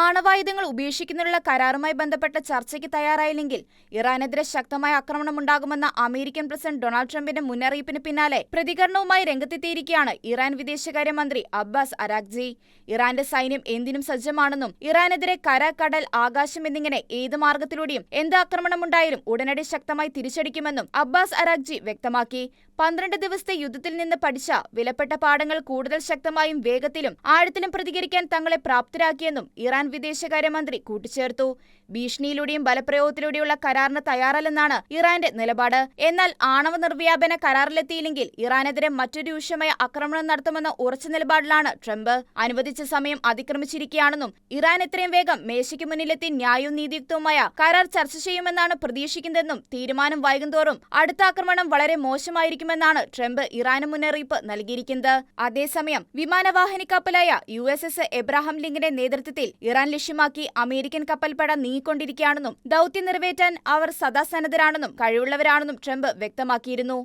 ആണവായുധങ്ങൾ ഉപേക്ഷിക്കുന്നതിനുള്ള കരാറുമായി ബന്ധപ്പെട്ട ചർച്ചയ്ക്ക് തയ്യാറായില്ലെങ്കിൽ ഇറാനെതിരെ ശക്തമായ ആക്രമണമുണ്ടാകുമെന്ന അമേരിക്കൻ പ്രസിഡന്റ് ഡൊണാൾഡ് ട്രംപിന്റെ മുന്നറിയിപ്പിന് പിന്നാലെ പ്രതികരണവുമായി രംഗത്തെത്തിയിരിക്കുകയാണ് ഇറാൻ വിദേശകാര്യമന്ത്രി അബ്ബാസ് അരാഗ്ചി. ഇറാന്റെ സൈന്യം എന്തിനും സജ്ജമാണെന്നും ഇറാനെതിരെ കര, കടൽ, ആകാശം എന്നിങ്ങനെ ഏത് മാർഗത്തിലൂടെയും എന്ത് ആക്രമണമുണ്ടായാലും ഉടനടി ശക്തമായി തിരിച്ചടിക്കുമെന്നും അബ്ബാസ് അരാഗ്ചി വ്യക്തമാക്കി. 12 ദിവസത്തെ യുദ്ധത്തിൽ നിന്ന് പഠിച്ച വിലപ്പെട്ട പാഠങ്ങൾ കൂടുതൽ ശക്തമായും വേഗത്തിലും ആഴത്തിലും പ്രതികരിക്കാൻ തങ്ങളെ പ്രാപ്തരാക്കിയെന്നും ഇറാൻ വിദേശകാര്യമന്ത്രി കൂട്ടിച്ചേർത്തു. ഭീഷണിയിലൂടെയും ബലപ്രയോഗത്തിലൂടെയുള്ള കരാറിന് തയ്യാറല്ലെന്നാണ് ഇറാന്റെ നിലപാട്. എന്നാൽ ആണവ നിർവ്യാപന കരാറിലെത്തിയില്ലെങ്കിൽ ഇറാനെതിരെ മറ്റൊരു രൂക്ഷമായ ആക്രമണം നടത്തുമെന്ന ഉറച്ച നിലപാടിലാണ് ട്രംപ്. അനുവദിച്ച സമയം അതിക്രമിച്ചിരിക്കുകയാണെന്നും ഇറാൻ എത്രയും വേഗം മേശയ്ക്ക് മുന്നിലെത്തി ന്യായവും നീതിയുക്തവുമായ കരാർ ചർച്ച ചെയ്യുമെന്നാണ് പ്രതീക്ഷിക്കുന്നതെന്നും തീരുമാനം വൈകുന്തോറും അടുത്ത ആക്രമണം വളരെ മോശമായിരിക്കുമെന്നാണ് ട്രംപ് ഇറാന് മുന്നറിയിപ്പ് നൽകിയിരിക്കുന്നത്. അതേസമയം വിമാനവാഹിനി കപ്പലായ USS എബ്രഹാം ലിങ്കന്റെ നേതൃത്വത്തിൽ ഇറാൻ ലക്ഷ്യമാക്കി അമേരിക്കൻ കപ്പൽപ്പട നീങ്ങിക്കൊണ്ടിരിക്കുകയാണെന്നും ദൗത്യം നിറവേറ്റാൻ അവർ സദാ സന്നദ്ധരാണെന്നും കഴിവുള്ളവരാണെന്നും ട്രംപ് വ്യക്തമാക്കിയിരുന്നു.